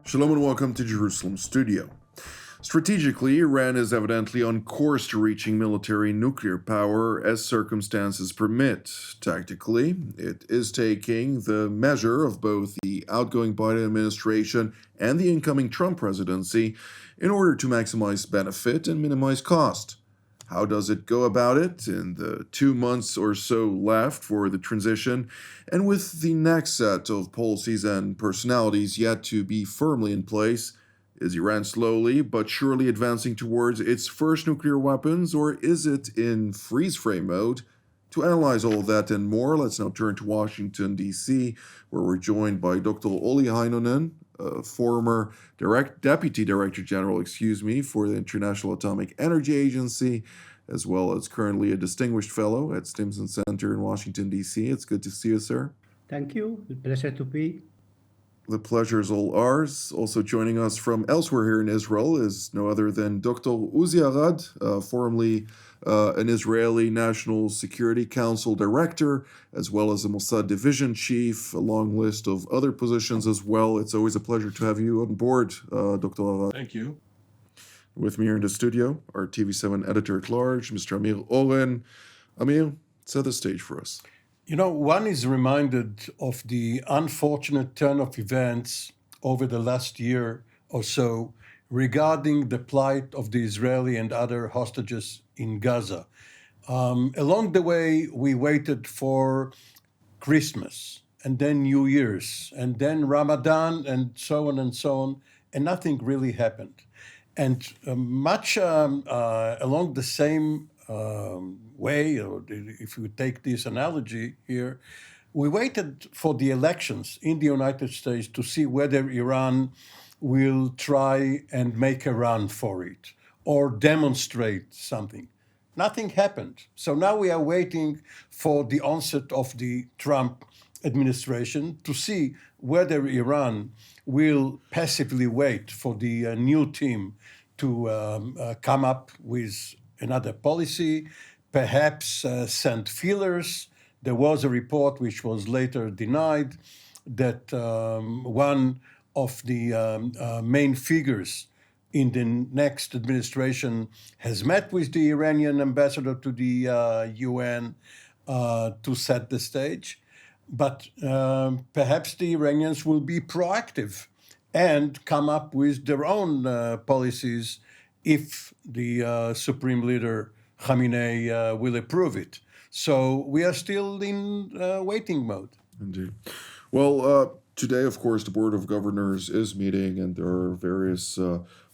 Shalom and welcome to Jerusalem Studio. Strategically, Iran is evidently on course to reaching military nuclear power as circumstances permit. Tactically, it is taking the measure of both the outgoing Biden administration and the incoming Trump presidency in order to maximize benefit and minimize cost. How does it go about it in the 2 months or so left for the transition, and with the next set of policies and personalities yet to be firmly in place? Is Iran slowly but surely advancing towards its first nuclear weapons, or is it in freeze-frame mode? To analyze all that and more, let's now turn to Washington, D.C., where we're joined by Dr. Olli Heinonen, former Deputy Director General, for the International Atomic Energy Agency, as well as currently a distinguished fellow at Stimson Center in Washington, D.C. It's good to see you, sir. Thank you. Pleasure to be. The pleasure is all ours. Also joining us from elsewhere here in Israel is no other than Dr. Arad, formerly an Israeli National Security Council Director, as well as a Mossad Division Chief, a long list of other positions as well. It's always a pleasure to have you on board, Dr. Arad. Thank you. With me here in the studio, our TV7 Editor-at-Large, Mr. Amir Oren. Amir, set the stage for us. You know, one is reminded of the unfortunate turn of events over the last year or so regarding the plight of the Israeli and other hostages in Gaza. Along the way, we waited for Christmas and then New Year's and then Ramadan and so on, and nothing really happened. And much along the same way, or if you take this analogy here, we waited for the elections in the United States to see whether Iran will try and make a run for it or demonstrate something. Nothing happened. So now we are waiting for the onset of the Trump administration to see whether Iran will passively wait for the new team to come up with another policy, perhaps send feelers. There was a report which was later denied that one of the main figures in the next administration has met with the Iranian ambassador to the UN to set the stage. But perhaps the Iranians will be proactive and come up with their own policies if the Supreme Leader Khamenei will approve it. So we are still in waiting mode. Indeed. Well, today, of course, the Board of Governors is meeting, and there are various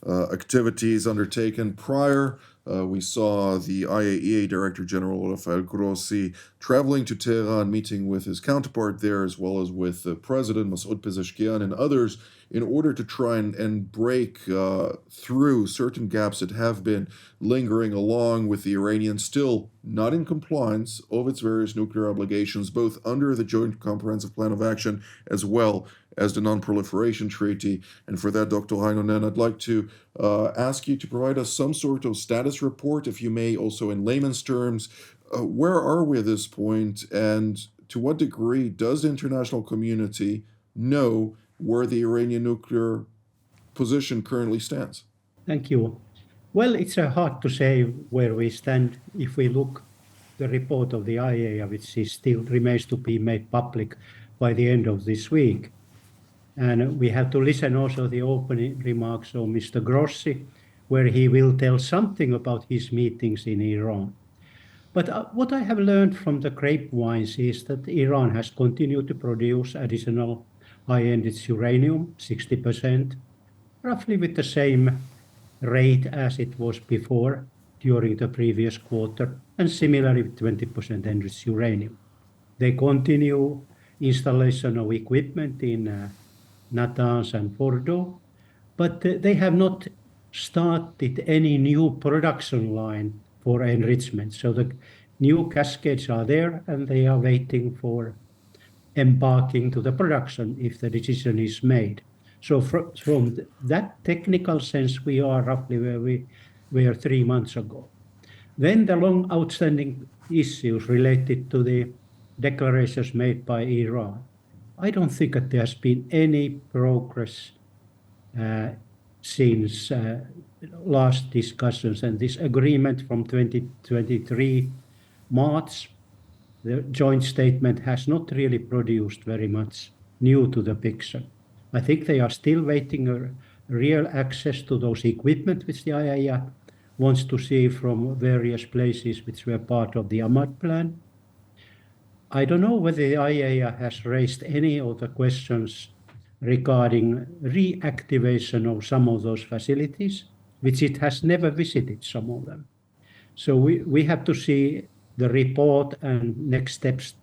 activities undertaken prior. We saw the IAEA Director General Rafael Grossi traveling to Tehran, meeting with his counterpart there, as well as with the President Masoud Pezeshkian and others, in order to try and break through certain gaps that have been lingering along with the Iranians still not in compliance of its various nuclear obligations, both under the Joint Comprehensive Plan of Action as well as the Non-Proliferation Treaty. And for that, Dr. Heinonen, I'd like to ask you to provide us some sort of status report, if you may, also in layman's terms. Where are we at this point, and to what degree does the international community know where the Iranian nuclear position currently stands? Thank you. Well, it's hard to say where we stand if we look the report of the IAEA, which is still remains to be made public by the end of this week. And we have to listen also the opening remarks of Mr. Grossi, where he will tell something about his meetings in Iran. But what I have learned from the grapevines is that Iran has continued to produce additional high-enriched uranium, 60%, roughly with the same rate as it was before during the previous quarter, and similarly with 20% enriched uranium. They continue installation of equipment in Natanz and Fordo, but they have not started any new production line for enrichment. So the new cascades are there, and they are waiting for embarking to the production if the decision is made. So from that technical sense, we are roughly where we were 3 months ago. Then the long outstanding issues related to the declarations made by Iran. I don't think that there has been any progress since last discussions, and this agreement from 2023 March, the joint statement has not really produced very much new to the picture. I think they are still waiting a real access to those equipment which the IAEA wants to see from various places which were part of the Ahmad plan. I don't know whether the IAEA has raised any of the questions regarding reactivation of some of those facilities, which it has never visited, some of them. So we have to see the report and next steps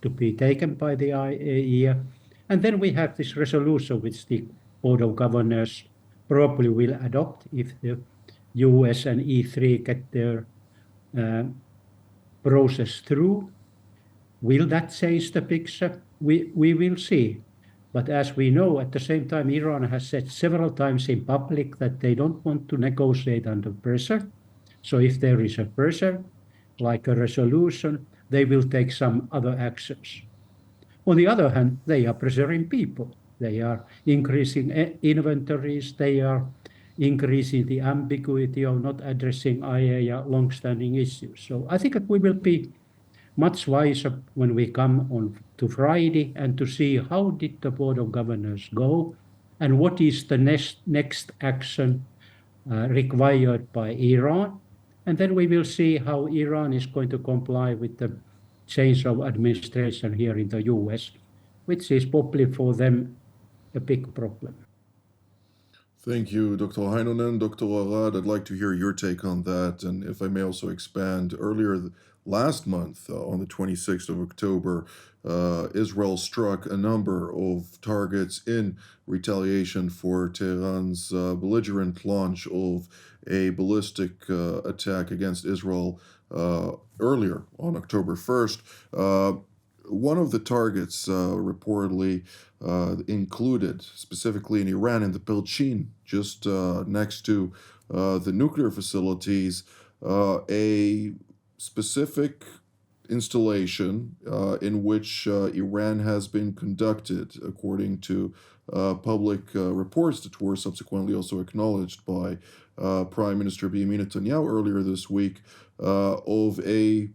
to be taken by the IAEA. And then we have this resolution which the Board of Governors probably will adopt if the US and E3 get their process through. Will that change the picture? We will see. But as we know, at the same time, Iran has said several times in public that they don't want to negotiate under pressure. So if there is a pressure, like a resolution, they will take some other actions. On the other hand, they are pressuring people. They are increasing inventories. They are increasing the ambiguity of not addressing IAEA long-standing issues. So I think that we will be much wiser when we come on to Friday and to see how did the Board of Governors go and what is the next action required by Iran. And then we will see how Iran is going to comply with the change of administration here in the US, which is probably for them a big problem. Thank you, Dr. Heinonen. Dr. Arad, I'd like to hear your take on that. And if I may also expand, earlier last month, on the 26th of October, Israel struck a number of targets in retaliation for Tehran's belligerent launch of a ballistic attack against Israel earlier on October 1st. One of the targets reportedly included, specifically in Iran, in the Pelchin, just next to the nuclear facilities, a specific installation in which Iran has been conducted, according to public reports that were subsequently also acknowledged by Prime Minister Benjamin Netanyahu earlier this week, of a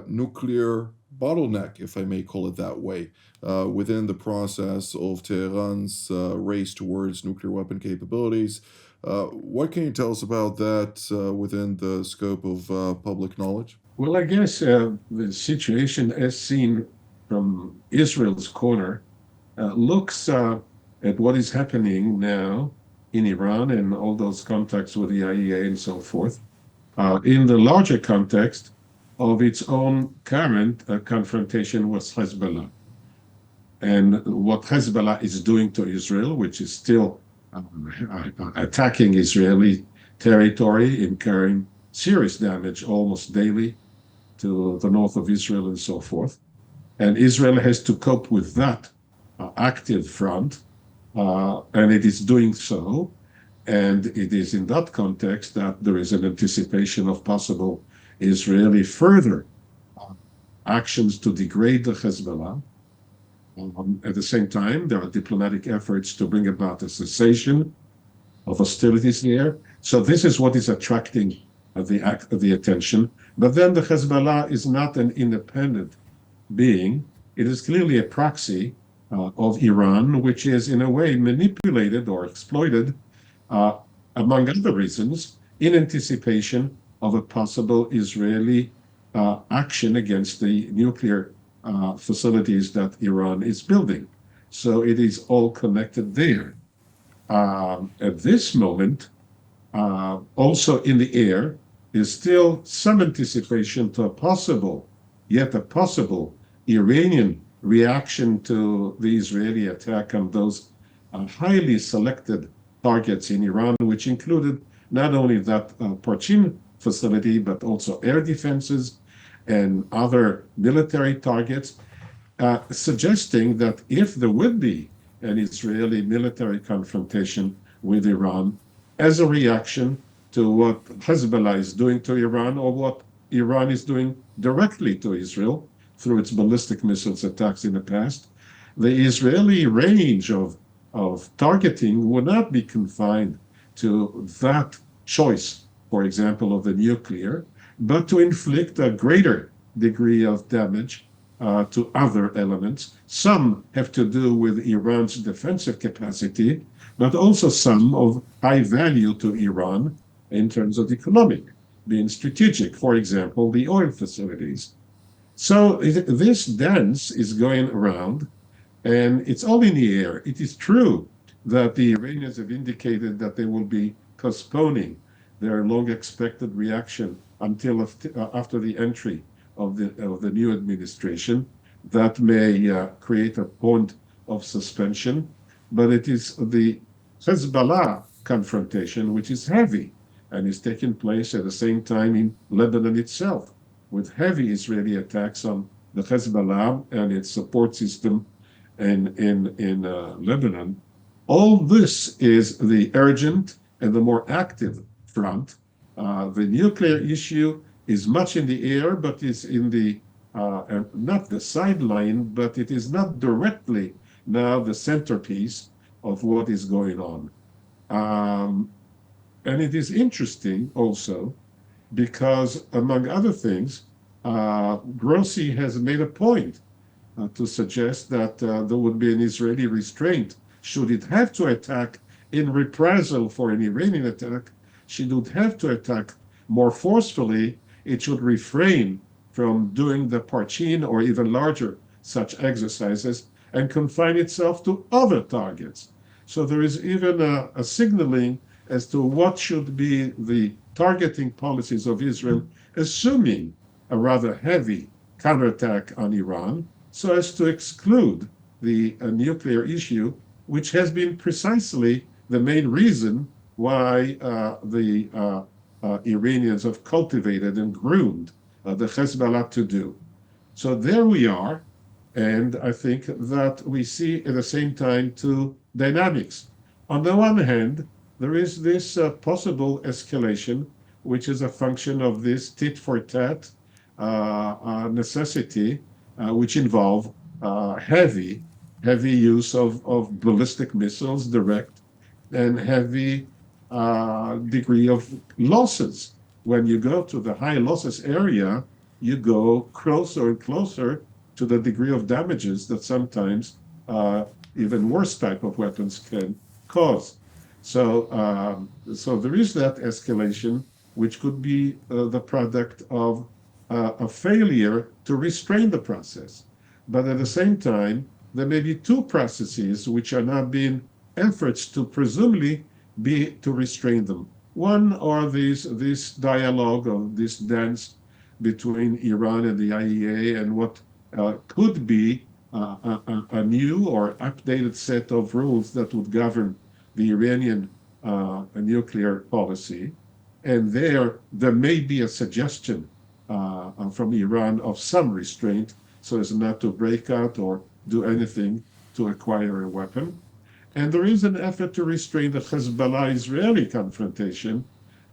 nuclear bottleneck, if I may call it that way, within the process of Tehran's race towards nuclear weapon capabilities. What can you tell us about that within the scope of public knowledge? Well, I guess the situation as seen from Israel's corner looks at what is happening now in Iran and all those contacts with the IAEA and so forth, in the larger context of its own current confrontation with Hezbollah. And what Hezbollah is doing to Israel, which is still attacking Israeli territory, incurring serious damage almost daily to the north of Israel and so forth. And Israel has to cope with that active front, and it is doing so. And it is in that context that there is an anticipation of possible Israeli further actions to degrade the Hezbollah. At the same time, there are diplomatic efforts to bring about a cessation of hostilities there. So this is what is attracting the attention. But then the Hezbollah is not an independent being. It is clearly a proxy of Iran, which is in a way manipulated or exploited, among other reasons, in anticipation of a possible Israeli action against the nuclear facilities that Iran is building. So it is all connected there. At this moment, also in the air, is still some anticipation to a possible Iranian reaction to the Israeli attack on those highly selected targets in Iran, which included not only that Parchin facility, but also air defenses and other military targets, suggesting that if there would be an Israeli military confrontation with Iran as a reaction to what Hezbollah is doing to Iran or what Iran is doing directly to Israel through its ballistic missiles attacks in the past, the Israeli range of of targeting would not be confined to that choice, for example, of the nuclear, but to inflict a greater degree of damage to other elements. Some have to do with Iran's defensive capacity, but also some of high value to Iran in terms of economic, being strategic, for example, the oil facilities. So this dance is going around, and it's all in the air. It is true that the Iranians have indicated that they will be postponing their long-expected reaction until after the entry of the new administration. That may create a point of suspension, but it is the Hezbollah confrontation which is heavy and is taking place at the same time in Lebanon itself, with heavy Israeli attacks on the Hezbollah and its support system in Lebanon. All this is the urgent and the more active front. The nuclear issue is much in the air, but is in the not the sideline, but it is not directly now the centerpiece of what is going on. And it is interesting also because, among other things, Grossi has made a point to suggest that there would be an Israeli restraint should it have to attack in reprisal for an Iranian attack. Should it have to attack more forcefully, it should refrain from doing the Parchin or even larger such exercises and confine itself to other targets. So there is even a signaling as to what should be the targeting policies of Israel, assuming a rather heavy counterattack on Iran, so as to exclude the nuclear issue, which has been precisely the main reason why the Iranians have cultivated and groomed the Hezbollah to do. So there we are, and I think that we see at the same time two dynamics. On the one hand, there is this possible escalation, which is a function of this tit for tat necessity, which involve heavy use of ballistic missiles, direct, and heavy degree of losses. When you go to the high losses area, you go closer and closer to the degree of damages that sometimes even worse type of weapons can cause. So there is that escalation, which could be the product of a failure to restrain the process. But at the same time, there may be two processes which are now being efforts to presumably be to restrain them. One are this dialogue or this dance between Iran and the IEA and what could be a new or updated set of rules that would govern the Iranian nuclear policy. And there may be a suggestion from Iran of some restraint so as not to break out or do anything to acquire a weapon. And there is an effort to restrain the Hezbollah-Israeli confrontation,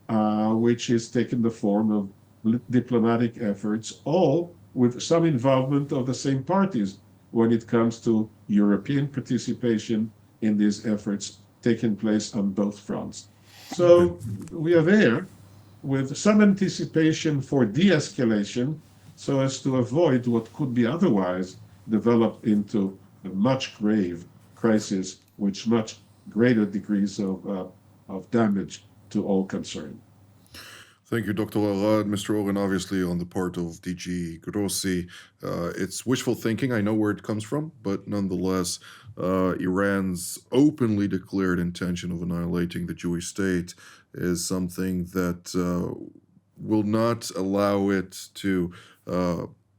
which is taking the form of diplomatic efforts, all with some involvement of the same parties when it comes to European participation in these efforts taking place on both fronts. So we are there with some anticipation for de-escalation so as to avoid what could be otherwise developed into a much grave crisis with much greater degrees of damage to all concerned. Thank you, Dr. Arad. Mr. Oren, obviously on the part of DG Grossi, it's wishful thinking. I know where it comes from, but nonetheless, Iran's openly declared intention of annihilating the Jewish state is something that will not allow it to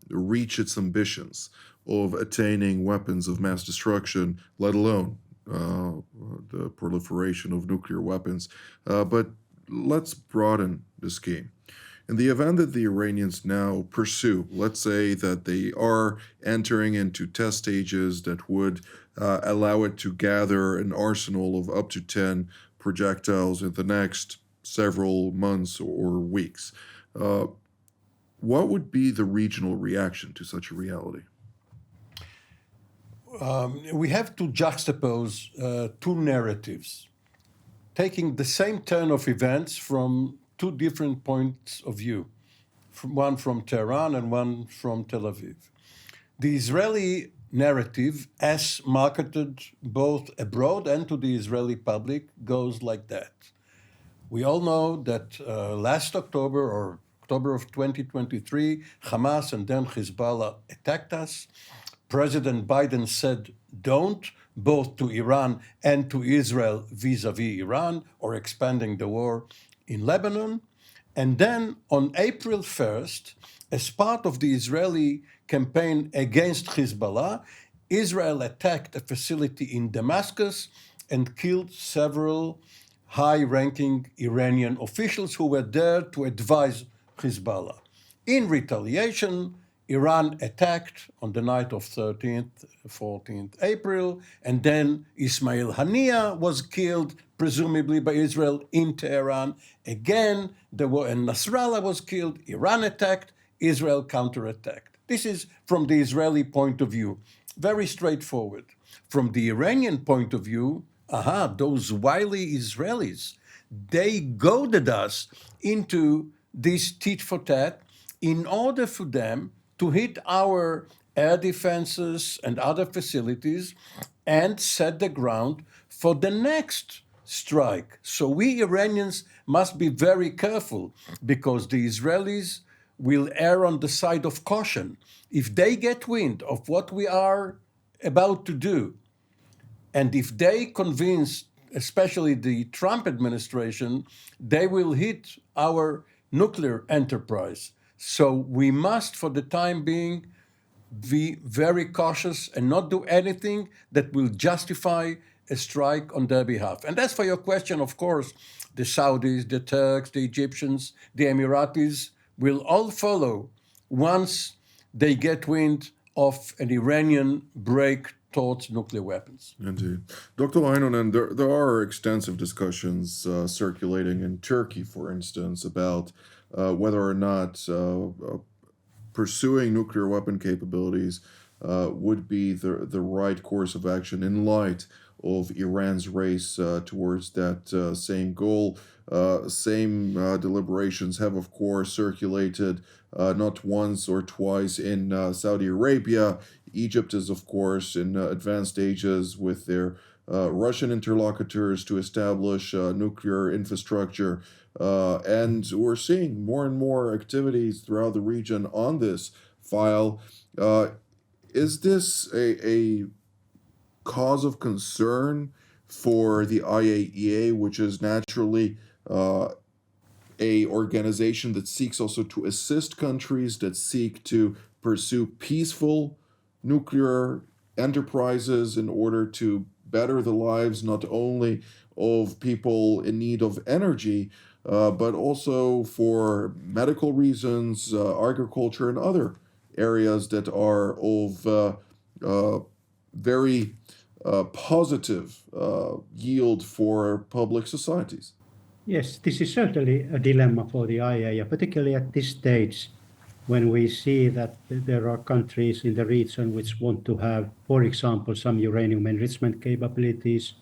reach its ambitions of attaining weapons of mass destruction, let alone the proliferation of nuclear weapons. But let's broaden the scheme. In the event that the Iranians now pursue, let's say that they are entering into test stages that would allow it to gather an arsenal of up to 10 projectiles in the next several months or weeks, what would be the regional reaction to such a reality? we have to juxtapose two narratives, taking the same turn of events from two different points of view, one from Tehran and one from Tel Aviv. The Israeli narrative, as marketed both abroad and to the Israeli public, goes like that. We all know that last October or October of 2023, Hamas and then Hezbollah attacked us. President Biden said don't, both to Iran and to Israel vis-a-vis Iran, or expanding the war in Lebanon. And then on April 1st, as part of the Israeli campaign against Hezbollah, Israel attacked a facility in Damascus and killed several high-ranking Iranian officials who were there to advise Hezbollah. In retaliation, Iran attacked on the night of 13th, 14th April, and then Ismail Haniyeh was killed, presumably by Israel, in Tehran. Again, and Nasrallah was killed, Iran attacked, Israel counterattacked. This is from the Israeli point of view. Very straightforward. From the Iranian point of view, those wily Israelis, they goaded us into this tit for tat in order for them to hit our air defenses and other facilities and set the ground for the next strike. So we Iranians must be very careful, because the Israelis will err on the side of caution. If they get wind of what we are about to do, and if they convince, especially the Trump administration, they will hit our nuclear enterprise. So we must, for the time being, be very cautious and not do anything that will justify a strike on their behalf. And as for your question, of course, the Saudis, the Turks, the Egyptians, the Emiratis will all follow once they get wind of an Iranian break towards nuclear weapons. Indeed. Dr. Heinonen, there are extensive discussions circulating in Turkey, for instance, about whether or not pursuing nuclear weapon capabilities would be the right course of action in light of Iran's race towards that same goal. Same deliberations have, of course, circulated not once or twice in Saudi Arabia. Egypt is, of course, in advanced stages with their Russian interlocutors to establish nuclear infrastructure. And we're seeing more and more activities throughout the region on this file. Is this a cause of concern for the IAEA, which is naturally a organization that seeks also to assist countries that seek to pursue peaceful nuclear enterprises in order to better the lives not only of people in need of energy, but also for medical reasons, agriculture, and other areas that are of very positive yield for public societies? Yes, this is certainly a dilemma for the IAEA, particularly at this stage, when we see that there are countries in the region which want to have, for example, some uranium enrichment capabilities,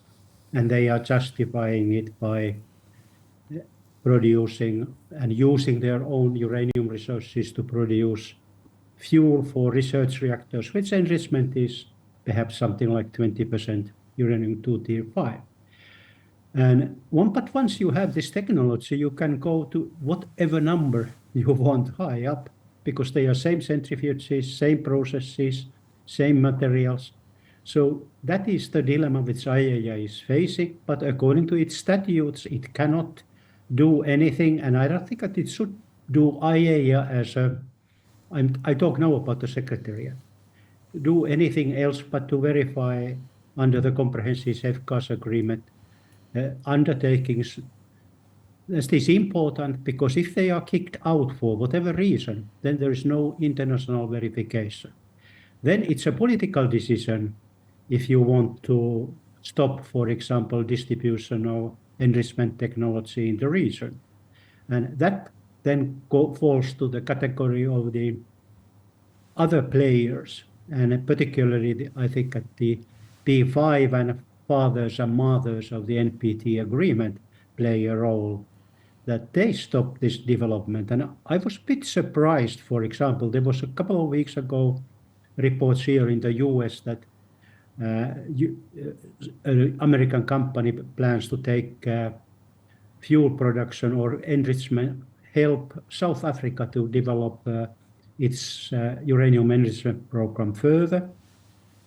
and they are justifying it by producing and using their own uranium resources to produce fuel for research reactors, which enrichment is perhaps something like 20% uranium-235. But once you have this technology, you can go to whatever number you want high up, because they are same centrifuges, same processes, same materials. So that is the dilemma which IAEA is facing. But according to its statutes, it cannot do anything. And I don't think that it should do IAEA as I talk now about the Secretariat, do anything else but to verify under the Comprehensive Safeguards Agreement undertakings. This is important because if they are kicked out for whatever reason, then there is no international verification. Then it's a political decision if you want to stop, for example, distribution of enrichment technology in the region. And that then falls to the category of the other players and particularly I think at the P5 and fathers and mothers of the NPT agreement play a role, that they stopped this development. And I was a bit surprised. For example, there was a couple of weeks ago reports here in the US that an American company plans to take fuel production or enrichment, help South Africa to develop its uranium enrichment program further,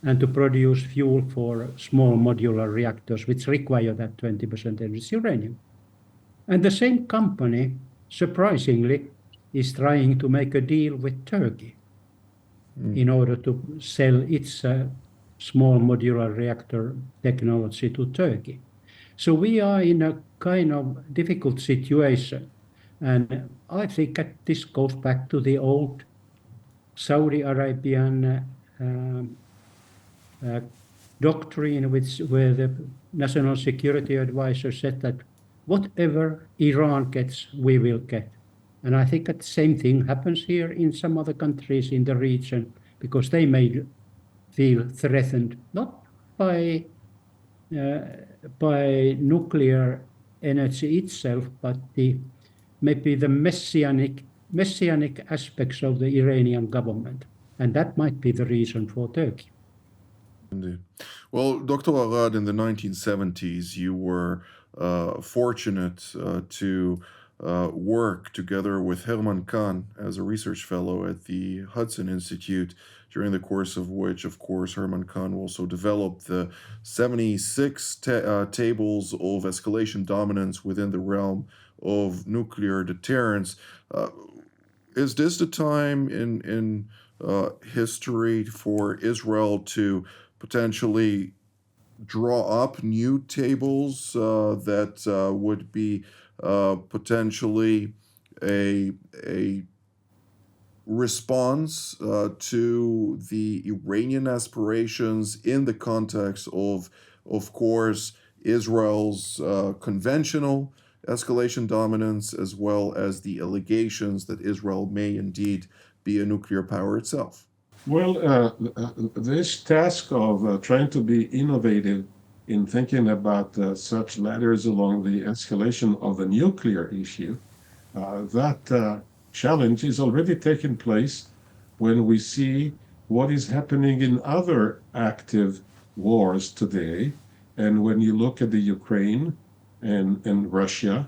and to produce fuel for small modular reactors, which require that 20% enriched uranium. And the same company, surprisingly, is trying to make a deal with Turkey in order to sell its small modular reactor technology to Turkey. So we are in a kind of difficult situation. And I think that this goes back to the old Saudi Arabian doctrine, where the National Security Advisor said that whatever Iran gets, we will get. And I think that the same thing happens here in some other countries in the region, because they may feel threatened not by nuclear energy itself, but maybe the messianic aspects of the Iranian government. And that might be the reason for Turkey. Indeed. Well, Dr. Arad, in the 1970s, you were fortunate to work together with Herman Kahn as a research fellow at the Hudson Institute, during the course of which, of course, Herman Kahn also developed the 76 tables of escalation dominance within the realm of nuclear deterrence. Is this the time in history for Israel to potentially draw up new tables that would be potentially a response to the Iranian aspirations in the context of course, Israel's conventional escalation dominance, as well as the allegations that Israel may indeed be a nuclear power itself? Well, this task of trying to be innovative in thinking about such ladders along the escalation of the nuclear issue, that challenge is already taking place when we see what is happening in other active wars today. And when you look at the Ukraine and Russia,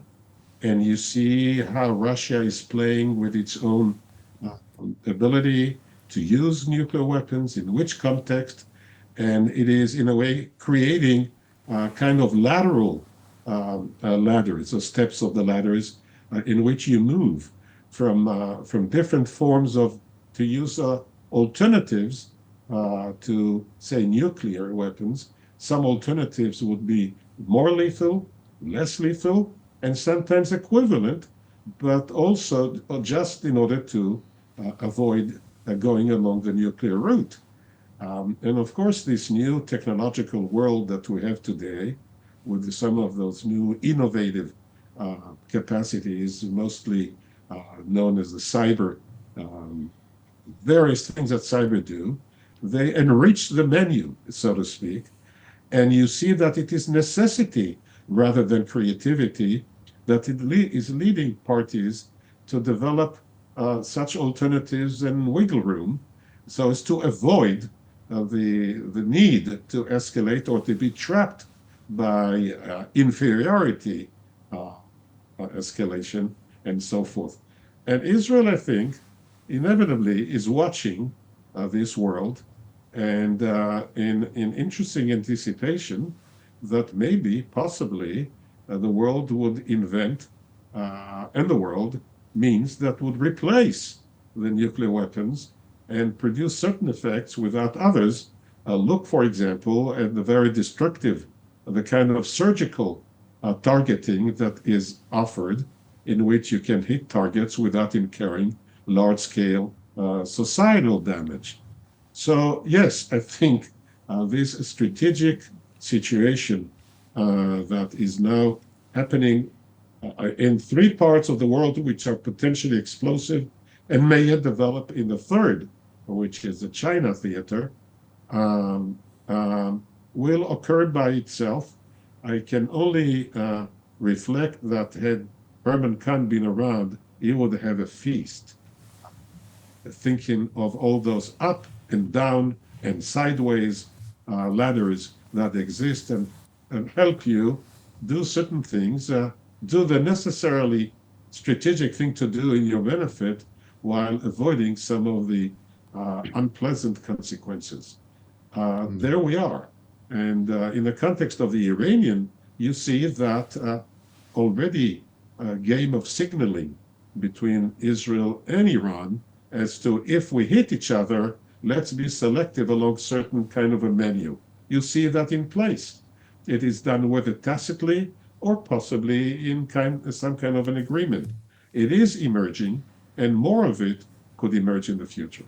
and you see how Russia is playing with its own ability to use nuclear weapons, in which context, and it is in a way creating kind of lateral ladders, or steps of the ladders, in which you move from different forms of, to use alternatives to, say, nuclear weapons. Some alternatives would be more lethal, less lethal, and sometimes equivalent, but also just in order to avoid going along the nuclear route. And of course, this new technological world that we have today, with some of those new innovative capacities, mostly known as the cyber, various things that cyber do, they enrich the menu, so to speak. And you see that it is necessity rather than creativity that is leading parties to develop such alternatives and wiggle room, so as to avoid the need to escalate or to be trapped by inferiority escalation and so forth. And Israel, I think, inevitably is watching this world, and in interesting anticipation that maybe, possibly, the world would invent, and the world means that would replace the nuclear weapons and produce certain effects without others. Look, for example, at the very destructive, the kind of surgical targeting that is offered, in which you can hit targets without incurring large-scale societal damage. So, yes, I think this strategic situation that is now happening in three parts of the world, which are potentially explosive and may yet develop in the third which is the China theater, will occur by itself. I can only reflect that had Herman Khan been around, he would have a feast, thinking of all those up and down and sideways ladders that exist and help you do certain things, do the necessarily strategic thing to do in your benefit while avoiding some of the unpleasant consequences. There we are. And in the context of the Iranian, you see that already a game of signaling between Israel and Iran as to if we hit each other, let's be selective along certain kind of a menu. You see that in place. It is done whether tacitly or possibly in some kind of an agreement. It is emerging, and more of it could emerge in the future.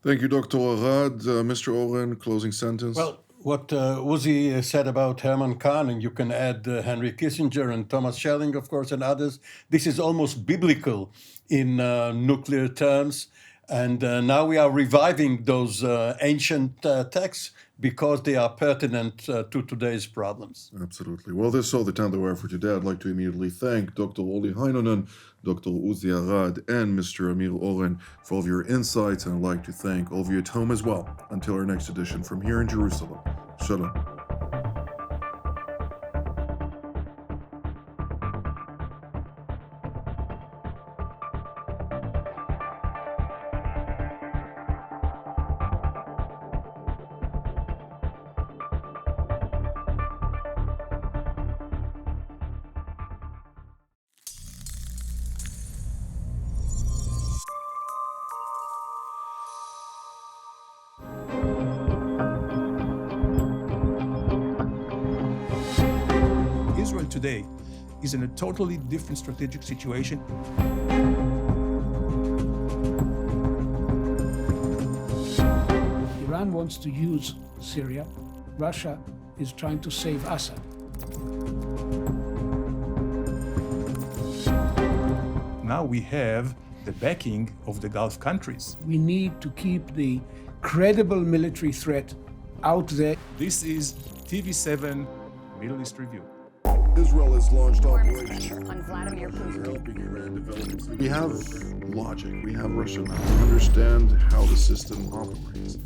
Thank you, Dr. Arad. Mr. Oren, closing sentence. Well, what Uzi said about Herman Khan, and you can add Henry Kissinger and Thomas Schelling, of course, and others, this is almost biblical in nuclear terms. And now we are reviving those ancient texts because they are pertinent to today's problems. Absolutely. Well, this is all the time that we have for today. I'd like to immediately thank Dr. Olli Heinonen, Dr. Uzi Arad, and Mr. Amir Oren for all of your insights, and I'd like to thank all of you at home as well. Until our next edition from here in Jerusalem. Shalom. Israel today is in a totally different strategic situation. Iran wants to use Syria. Russia is trying to save Assad. Now we have the backing of the Gulf countries. We need to keep the credible military threat out there. This is TV7 Middle East Review. Israel has launched operations on Vladimir Putin. helping Iran develop. We have logic, we have rationale, we understand how the system operates.